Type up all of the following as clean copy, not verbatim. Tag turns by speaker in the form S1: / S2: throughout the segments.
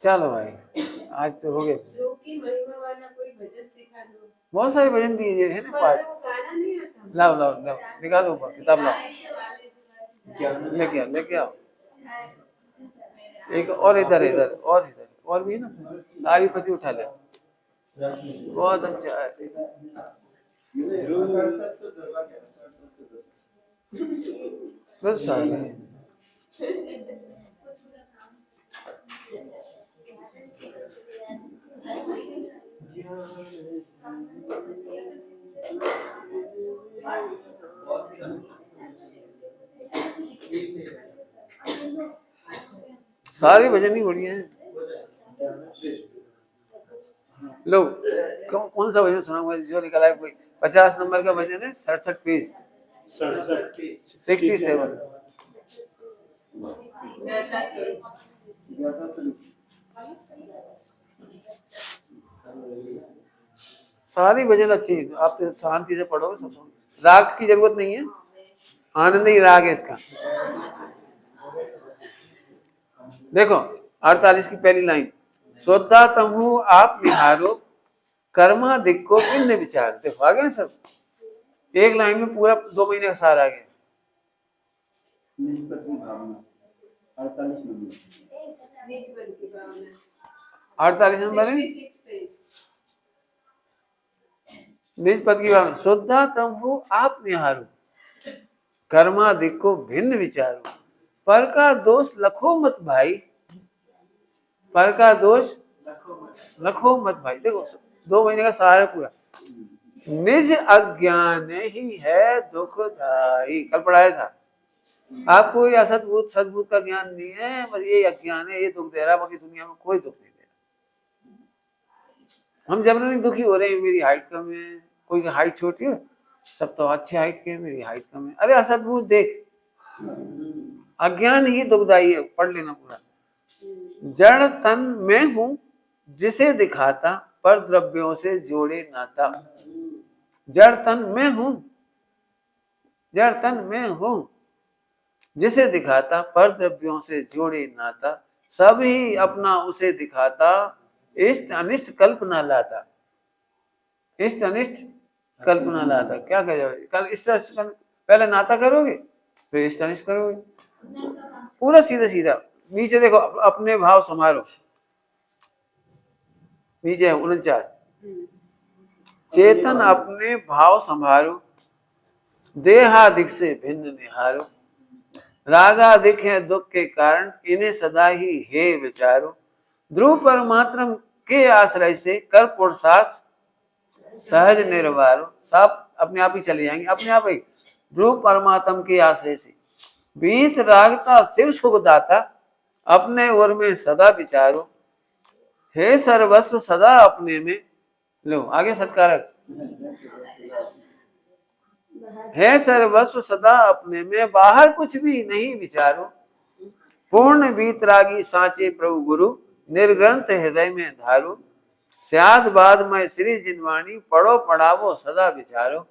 S1: चलो भाई आज तो हो गया। बहुत सारे भजन दिए है ना पाठ। लाओ लाओ लाओ निकालो किताब लाओ, लेके आओ। एक और इधर इधर और भी है ना, सारी पति उठा ले। बहुत अच्छा है। बस सारे सारे भजन ही बढ़िया हैं। लो कौन सा भजन सुनाऊंगा जो निकाला है कोई? 50 नंबर का भजन है, 67 पेज, 67। सारी भजन अच्छी है, आप तो शांति से पढ़ोगे सब सुन। राग की जरूरत नहीं है, आनंद ही राग है इसका। देखो 48 की पहली लाइन, सोदा तमु आप निहारो कर्मा दिक्को भिन्न विचार। देखो आ गया ना सब, एक लाइन में पूरा 2 महीने का सार आ गया। 48 नंबर है निज पद की भावना। शुद्धा तमु आप निहारो कर्मा दिक्को भिन्न विचारो, पर का दोष लखो मत भाई, पर का दोष लखो मत भाई। देखो 2 महीने का सार है पूरा। निज अज्ञान ही है दुखदाई, कल पढ़ाया था आपको। ये असद्भुत सद्भुत का ज्ञान नहीं है, बस ये अज्ञान है, ये दुख दे रहा है, बाकी दुनिया में कोई दुख नहीं दे रहा। हम जबरन दुखी हो रहे हैं, मेरी हाइट कम है, कोई हाइट छोटी है, सब तो अच्छे हाइट के, मेरी हाइट कम है। अरे असद्भुत देख, अज्ञान ही दुखदाई है, पढ़ लेना पूरा। जड़ तन में हूं जिसे दिखाता, पर द्रव्यों से जोड़े नाता। जड़ तन में हूं, जड़ तन में हूं जिसे दिखाता, पर द्रव्यों से जोड़े नाता। सब ही अपना उसे दिखाता, इष्ट अनिष्ट कल्पना लाता। इष्ट अनिष्ट कल्पना लाता, क्या कह जाओगे? कल इष्ट पहले नाता करोगे, फिर इष्ट अनिष्ट करोगे, पूरा सीधा सीधा। नीचे देखो, अपने भाव संभालो, नीचे है 49, चेतन अपने भाव संभारो, देहादिक से भिन्न निहारो। रागादिक है दुख के कारण, इन्हें सदा ही हे विचारो। ध्रुव परमात्म के आश्रय से कर पुरुषार्थ सहज निर्वारो। सब अपने आप ही चले जाएंगे, अपने आप ही। ध्रुव परमात्म के आश्रय से बीत रागता शिव सुखदाता, अपने ओर में सदा विचारो। हे सर्वस्व सदा अपने में, लो आगे सत्कारक, है सर्वस्व सदा अपने में, बाहर कुछ भी नहीं विचारो। पूर्ण वीतरागी साचे प्रभु गुरु, निर्ग्रंथ हृदय में धारो। स्याद बाद में श्री जिनवाणी, पढ़ो पढ़ावो सदा विचारो।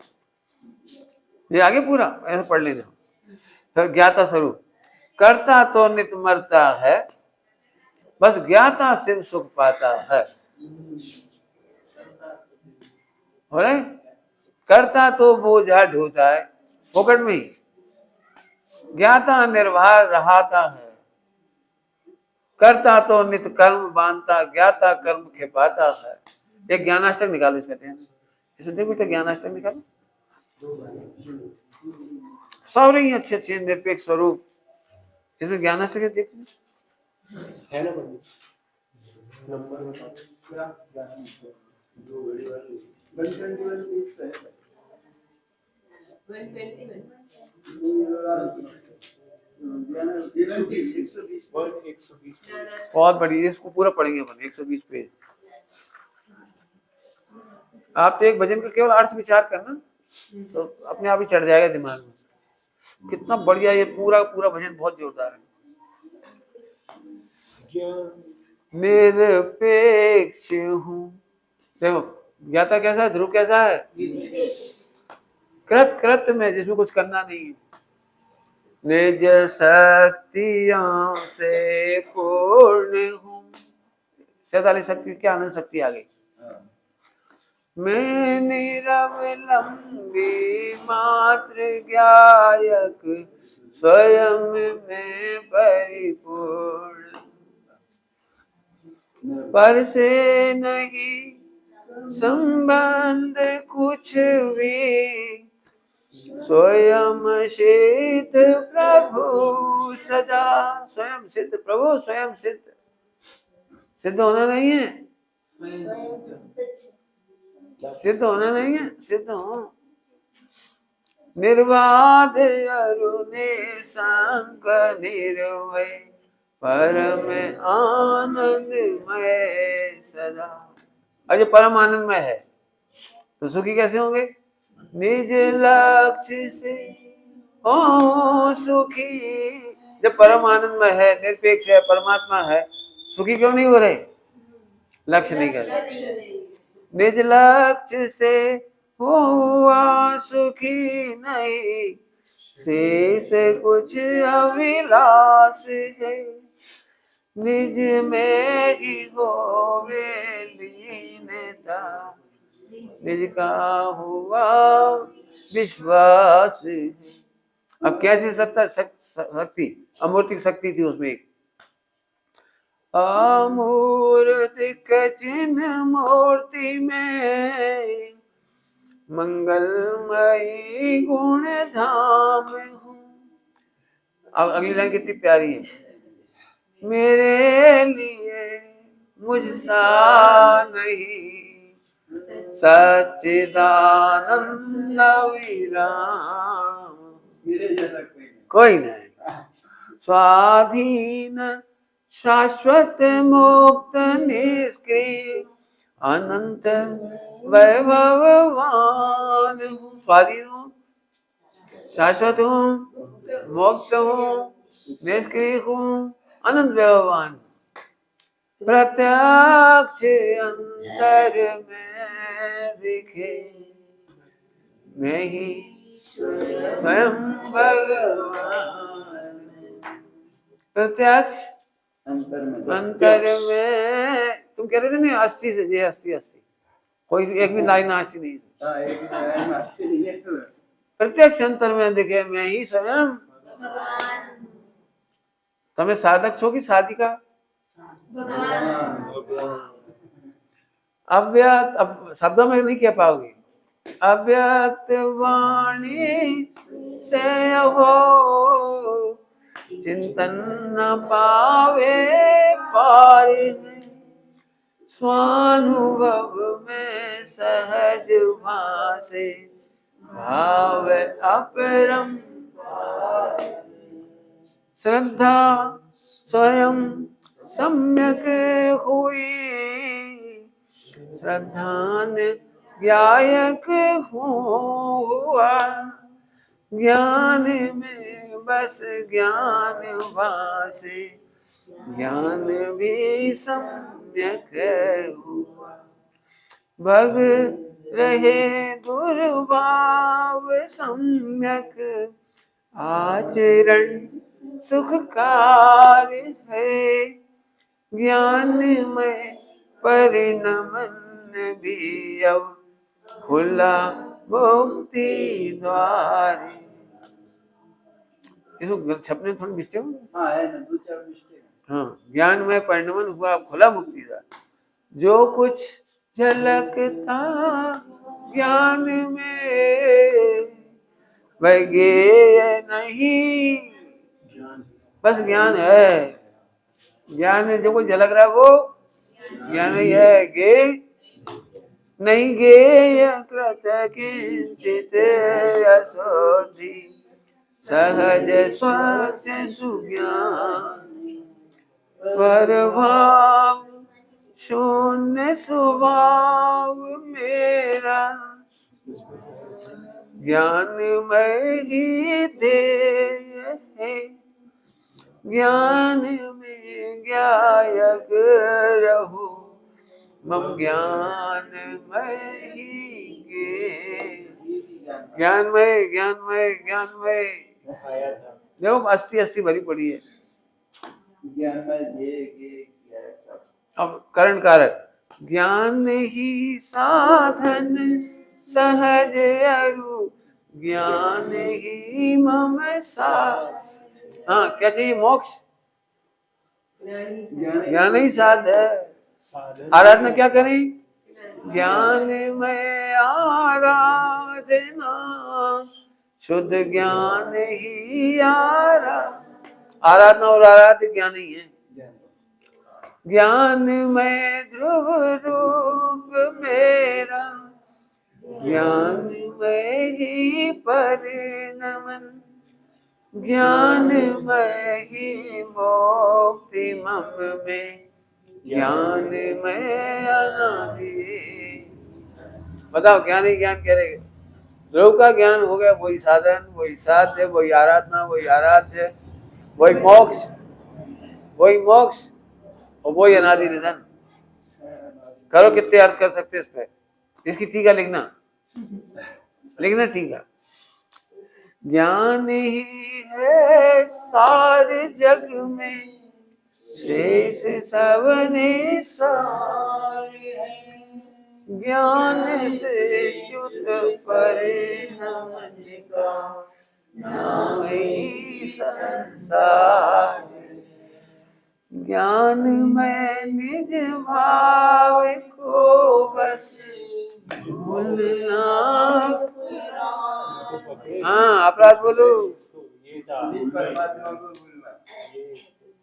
S1: ये आगे पूरा ऐसे पढ़ लेना। फिर ज्ञाता स्वरूप, करता तो नित मरता है, बस ज्ञाता शिव सुख पाता है। हो रहे, करता तो बोझा ढोता है फोकट में ही, ज्ञाता निर्भर रहाता है। करता तो नित कर्म बांधता, ज्ञाता कर्म खिपाता है। एक ज्ञानाष्टक निकालो इसका, इसमें देखो बेटा ज्ञानाष्टक निकालो, सब रही अच्छे अच्छे निरपेक्ष स्वरूप। इसमें ज्ञानाष्टक देखो है ना, नंबर बहुत बड़ी, इसको पूरा पढ़ेंगे अपन 120 पेज। आप तो एक भजन का केवल अर्थ विचार करना, तो अपने आप ही चढ़ जाएगा दिमाग में। कितना बढ़िया ये पूरा पूरा भजन, बहुत जोरदार है। निरपेक्ष हूँ, देखो ज्ञाता कैसा है, ध्रुव कैसा है, कृत कृत में, जिसमें कुछ करना नहीं है। निज शक्तियों से पूर्ण हूँ, 47 शक्ति की आनंद शक्ति आ गई। मैं निरवलंबी मात्र ज्ञायक स्वयं में परिपूर्ण, पर से नहीं संबंध कुछ भी, स्वयं सिद्ध प्रभु सदा। स्वयं सिद्ध प्रभु, स्वयं सिद्ध, सिद्ध होना नहीं है, सिद्ध होना नहीं है, सिद्ध हो। निर्बाध अरुणे संक निर्भय, परम आनंदमय सदा। अरे परम आनंदमय है तो सुखी कैसे होंगे? निज लक्ष्य से हो सुखी। जब परम आनंदमय है, निरपेक्ष है, परमात्मा है, सुखी क्यों नहीं हो रहे? लक्ष्य नहीं कर रहे। निज लक्ष्य से हुआ सुखी नहीं, शेष कुछ अभिलाष है, निज में ही होवे लीनता, निज का हुआ विश्वास है। अब कैसी सत्ता शक्ति, अमूर्तिक शक्ति थी उसमें एक। अमूर्तिक चिन्ह मूर्ति में मंगलमयी गुण धाम हूँ। अब अगली लाइन कितनी प्यारी है। मेरे लिए मुझसा नहीं, सच्चिदानंद विराम, कोई नहीं। स्वाधीन शाश्वत मुक्त निष्क्रिय अनंत वैभववान हूँ। स्वाधीन हूँ, शाश्वत हूँ, मुक्त हूँ, निष्क्रिय हूँ, अनंत वैभववान। प्रत्यक्ष अंतर में दिखे मैं ही स्वयं भगवान। प्रत्यक्ष अंतर में, तुम कह रहे थे नहीं अस्थि से, ये अस्थि अस्थि, कोई एक भी लाइन अस्थि नहीं। प्रत्यक्ष अंतर में दिखे मैं ही स्वयं। तुम्हें साधक छो की साधिका? अव्यक्त, अब शब्दों में नहीं कह पाओगे। अव्यक्त वाणी से हो चिंतन न पावे पार, स्वानुभव में सहज भासे भाव अपरम। श्रद्धा स्वयं सम्यक हुई, श्रद्धान ज्ञायक हुआ, ज्ञान में बस ज्ञान भासे, ज्ञान भी सम्यक हुआ। भग रहे दुर्भाव सम्यक, आचरण सुखकार है, ज्ञान में परिणमन भी अब खुला मुक्ति द्वार। इसको छपने थोड़ी मिस्टेक हो। हाँ, ज्ञान में परिणमन हुआ खुला मुक्ति द्वार। जो कुछ झलकता ज्ञान में वह ज्ञेय नहीं, बस ज्ञान है। ज्ञान में जो कुछ झलक रहा है वो ज्ञान ही है, ज्ञेय नहीं। ज्ञेय कृत किंचित असोधि, सहज स्वच्छ सुज्ञान, परभाव शून्य स्वभाव मेरा, ज्ञान में ही ध्येय है, ज्ञान में ज्ञायक रहूं, मम ज्ञान में ही ज्ञानमय ज्ञानमय ज्ञानमय। देखो अस्थि अस्थि भरी पड़ी है। अब करण कारक, ज्ञान ही साधन सहज अरु, ज्ञान ही मम सा। हाँ, क्या चाहिए? मोक्ष, ज्ञान ही साधन। आराधना क्या करें? ज्ञान में आराधना, शुद्ध ज्ञान ही आराधना और आराध्य ज्ञान ही है। ज्ञान में ध्रुव रूप मेरा, ज्ञान में ही परिणमन, ज्ञान में ही मोक्ति मम में, ज्ञान में अनादि। बताओ, ज्ञान ही ज्ञान कह रहे। ध्रुव का ज्ञान हो गया, वही साधन, वही साध्य, वही आराधना, वही आराध्य, वही मोक्ष, वही मोक्ष और वही अनादि निधन। करो, कितने अर्थ कर सकते इस पे? इसकी टीका लिखना टीका। ज्ञान ही है सारे जग में, शेष सब निसार है, ज्ञान से च्युत परिणमन का नाम ही संसार। ज्ञान में निज भाव को बस भूलना। हाँ, अपराध बोलो।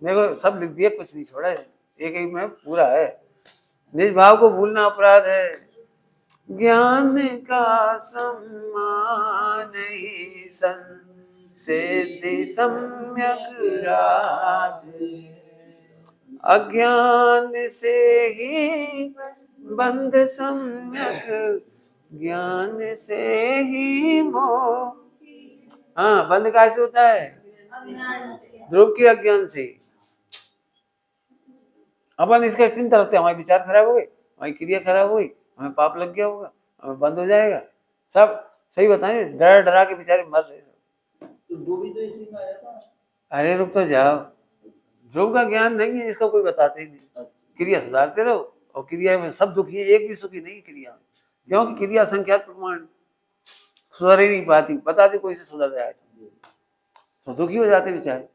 S1: देखो, सब लिख दिया, कुछ नहीं छोड़ा है, एक एक में पूरा है। निज भाव को भूलना अपराध है। ज्ञान का सम्मान ही सिद्धि सम्यक राध, अज्ञान से ही बंध सम्यक, ज्ञान से ही मोह। हाँ, बंध कैसे होता है? ध्रुव की अज्ञान से। अपन इसका चिंता रखते, हमारे विचार खराब हो गए, हमारी क्रिया खराब हुई, हमें पाप लग गया होगा, हमें बंद हो जाएगा। सब सही बताएं, डरा डरा के बेचारे मर रहे। तो इसी में आया था। अरे रुक तो जाओ, ध्रुव का ज्ञान नहीं है, इसका कोई बताते ही नहीं। क्रिया सुधारते रहो, और क्रिया में सब दुखी है, एक भी सुखी नहीं क्रिया, क्योंकि क्रिया संख्यात प्रमाण सुधर ही नहीं पाती। बता दे कोई से सुधर जाए तो दुखी हो जाते बेचारे।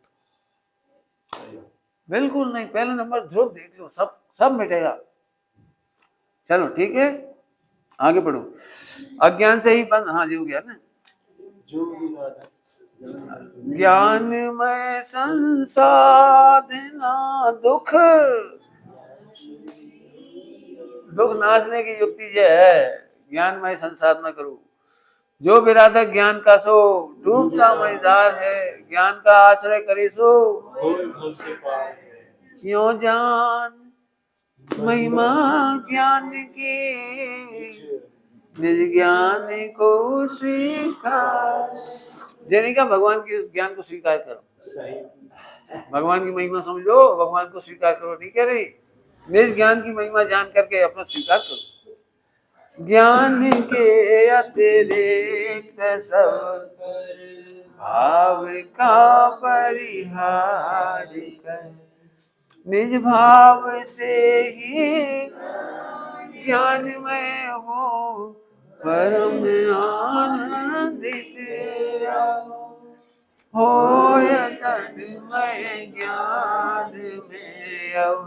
S1: बिल्कुल नहीं, पहला नंबर ध्रुव देख लो, सब मिटेगा। चलो ठीक है, आगे बढ़ो। अज्ञान से ही बंद, हाँ जी हो गया ना। ज्ञान में संसाधना, दुख नाशने की युक्ति यह है, ज्ञान में संसाधना करो। जो विराधा ज्ञान का सो डूबता मझधार है, ज्ञान का आश्रय करे सो क्यों जान महिमा ज्ञान की, निज ज्ञान को स्वीकार। जनिका भगवान के उस ज्ञान को स्वीकार करो, भगवान की महिमा समझो, भगवान को स्वीकार करो। ठीक है रे, निज ज्ञान की महिमा जान करके अपना स्वीकार करो। ज्ञान के अतिरिक्त सब भाव का परिहार कर, निज भाव से ही ज्ञान में हो परम आनंदित हो, तन्मय ज्ञान में अब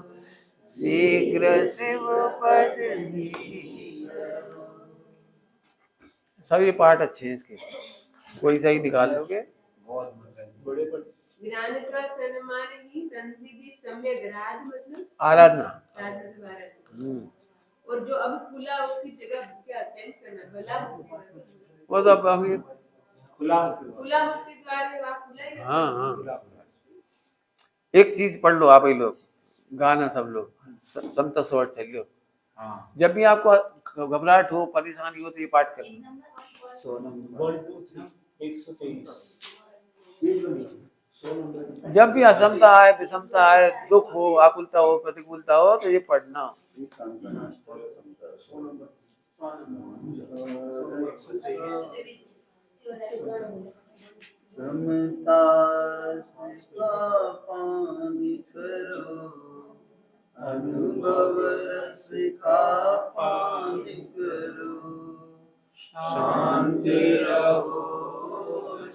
S1: शीघ्र शिव पद ही। सभी पाठ अच्छे हैं इसके, कोई सही निकाल लोगे।
S2: ज्ञान का सन्मान ही संसिद्धि सम्यक राध, मतलब
S1: आराधना।
S2: और जो अब खुला, उसकी जगह क्या चेंज करना? भला
S1: वो तो अब हमें
S2: खुला मुक्ति द्वार।
S1: हाँ, एक चीज पढ़ लो आप ही लोग, गाना सब लोग संत स्वर चल लो। जब भी आपको घबराहट हो, परेशानी हो, तो ये पाठ कर लो। जब भी असमता आए, विषमता आए, दुख हो, आकुलता हो, प्रतिकूलता हो, तो ये पढ़ना। समता पानी करो,
S3: अनुभव रस का पान करो। शांत रहो,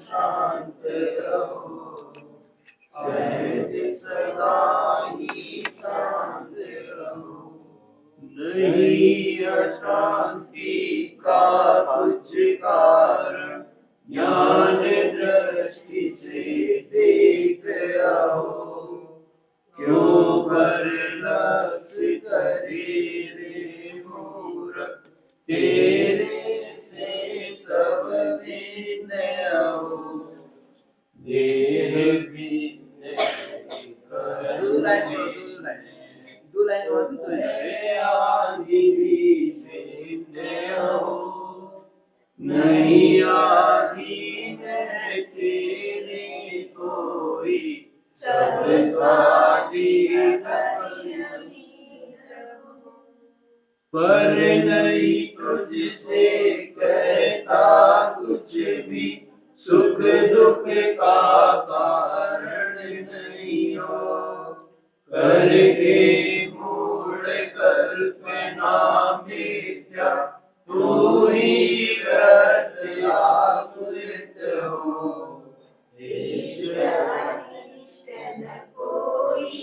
S3: शांत रहो, सहज सदा ही शांत रहो। नहीं अशांति का कुछ कारण, ज्ञान दृष्टि से देख आओ। क्यों पर लक्ष्य करे रे मूर्ख, तेरे से सब भिन्न आओ। देह भिन्न दो लाइन होती तो है। आदि भी भिन्न हो, नहीं आदि है तेरे कोई, सब स्वाधीन पर नहीं तुझसे कहता कुछ भी, सुख दुख का कारण नहीं हो। करके मूढ़ कल्पना मिथ्या, तू ही व्यर्थ आकुलित हो। कोई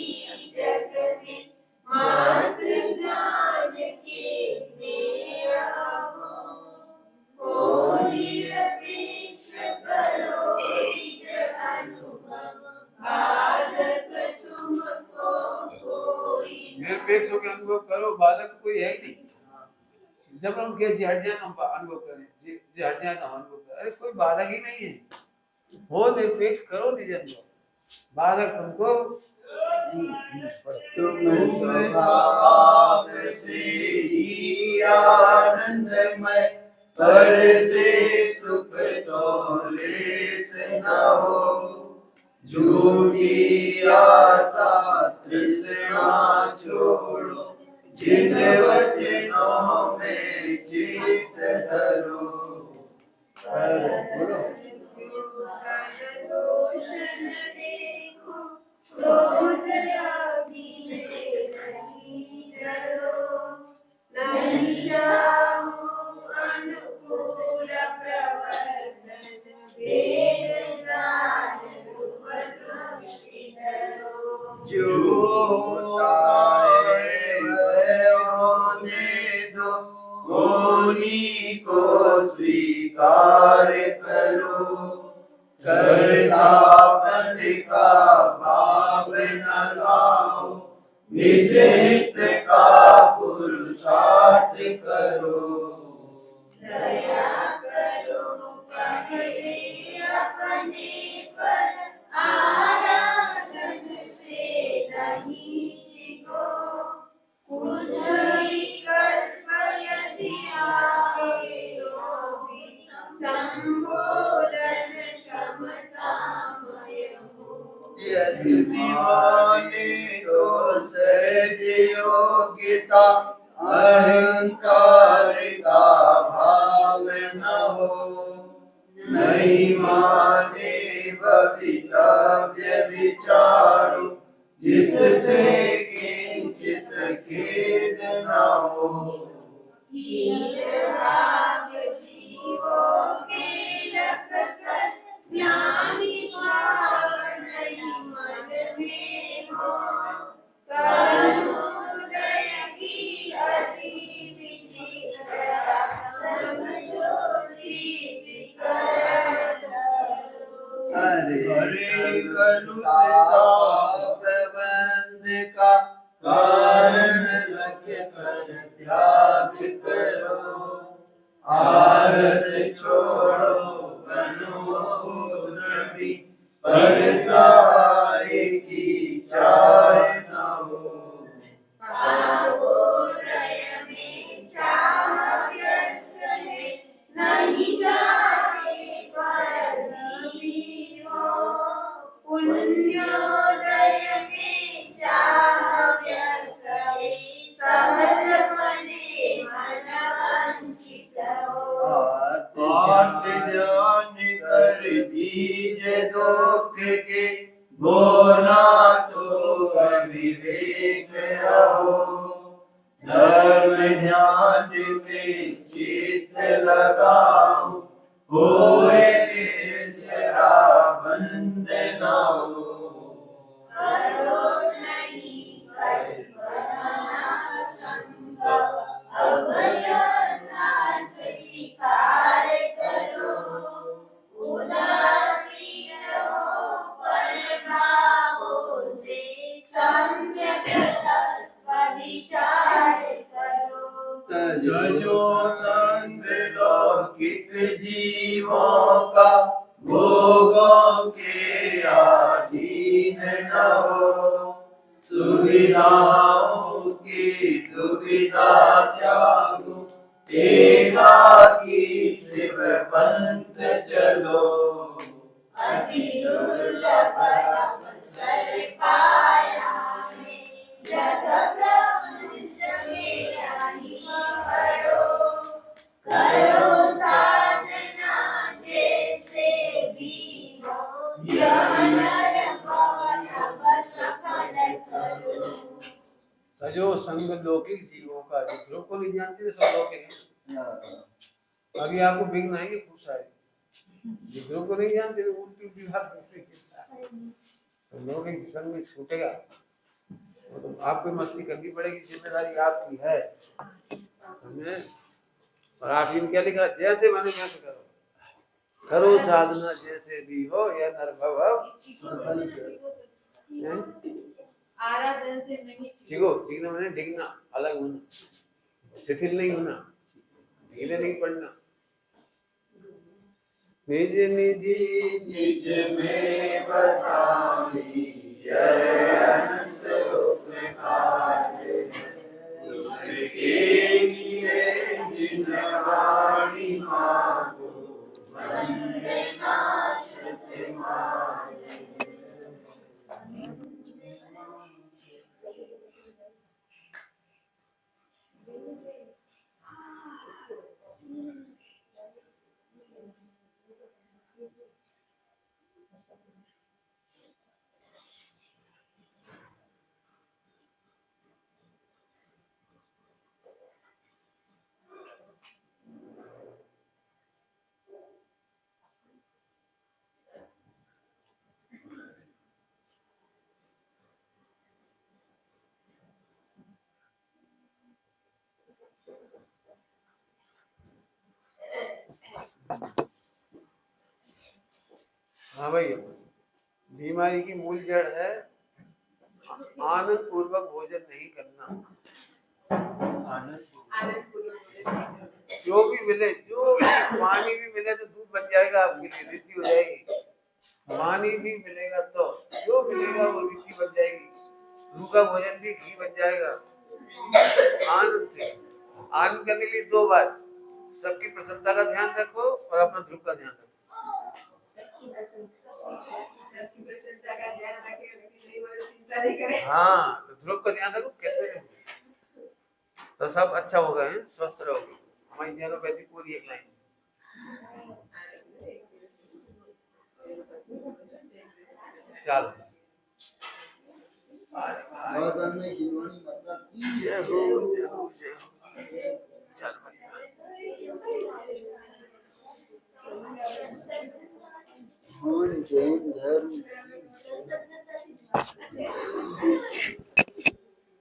S3: जग में मात्र ज्ञान के निरपेक्ष करो निज अनुभव, बाधक तुमको कोई।
S1: निरपेक्ष होकर अनुभव करो, बाधक कोई है ही नहीं। जब हम के हट जाए तो अनुभव करें, जी हट जाए तो अनुभव करें, अरे कोई बाधक ही नहीं है। वो निरपेक्ष करो निज अनुभव, बाधक तुमको
S3: तुम स्वभाव से ही आनंदमय, पर से सुख तो लेस न हो। झूठी आशा तृष्णा छोड़ो, जिन वचनों में चित्त धरो।
S2: क्रोध आदि में नहीं डरो, नहीं जाओ अनुकूल प्रवर्तन, वेद ज्ञान रूप दृष्टि धरो।
S3: जो होता है वह होने दो, होनी को स्वीकार करो। कर्तापन का भाव न लाओ, निज हित का पुरुषार्थ करो।
S2: दया करो पहले अपने पर, आराधन से नहीं चिको। कुछ ही कर्म यदि आए योगी, संबोधन क्षमतामय हो।
S3: यदि माने तो सहज योग्यता, अहंकार का भाव न हो। नहीं माने भवितव्य विचारो, जिससे किंचित खेद न हो।
S2: भाग जीवों के रख कर, ज्ञानी भाव नहीं मन में हो। कर्मोदय की अति विचित्रता, समझो सिद्धि कर धरो।
S3: हरे कलुषताप बंध का कारण लक्ष्य कर त्याग करो। आलस छोड़ो बनो द्रवी, परसाए की चाह न हो।
S2: पावोदय में चाह व्यर्थ है, नहीं जाए पर हो। पुण्य
S3: ध्यान में चित्त लगाओ, होए निर्जरा बंद न हो।
S4: करो नहीं कल्पना संभव, अभयनाथ स्वीकार करो। उदासीन हो पर भावों से, सम्यक तत्व विचार करो।
S3: तजो संग लौकिक जीवों का, भोगों के अधीन न हो। सुविधाओं की दुविधा त्यागो, एकाकी शिव पंथ चलो।
S4: अति दुर्लभ अवसर पाया है, जग प्रपंच मेरा ही पढ़ो। करो साधना जैसे भी हो, यह नर भव तब सफल करो।
S1: सजो संग लौकिक जीवों का, जो ध्रुव को नहीं जानते वे सब लौकिक हैं। अभी आपको विघ्न आएंगे खूब सारे, जो ध्रुव को नहीं जानते वे उल्टी उल्टी बात करते हैं। तो लौकिक संग में छूटेगा तो आपको मस्ती करनी पड़ेगी, जिम्मेदारी आपकी है। समझे? और आप इन क्या लिखा, जैसे माने वैसे करो। करो साधना जैसे भी हो, यह नर भव
S2: आराधन से नहीं
S1: सीखो। सीखना मैंने डिगना, अलग होना, शिथिल नहीं होना, ढीले नहीं पड़ना। निज निज
S3: निज में बसाई अनंत उपकार, उसके लिए जिन वाणी मांगो, वंदना श्रुति मार्ग।
S1: हाँ भाई, बीमारी की मूल जड़ है आनंद पूर्वक भोजन नहीं करना।
S2: आनंद पूर्वक
S1: जो भी मिले, जो भी पानी भी मिले तो दूध बन जाएगा, आपके लिए ऋद्धि हो जाएगी। पानी भी मिलेगा तो जो मिलेगा वो ऋद्धि बन जाएगी। रूखा भोजन भी घी बन जाएगा। आनंद से आनंद करने के लिए दो बात, सबकी प्रसन्नता का ध्यान रखो और अपना ध्रुव का ध्यान रखो।
S2: सबकी प्रसन्नता का ध्यान रखें, लेकिन नहीं वो चिंता नहीं करें।
S1: हाँ, तो ध्रुव का ध्यान रखो, कहते हैं तो सब अच्छा होगा, है स्वस्थ रहोगे। हमारी जेनोपैथी पूरी एक लाइन। चल जय हो जय हो जय हो। चल
S3: जैन धर्म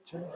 S1: चलो।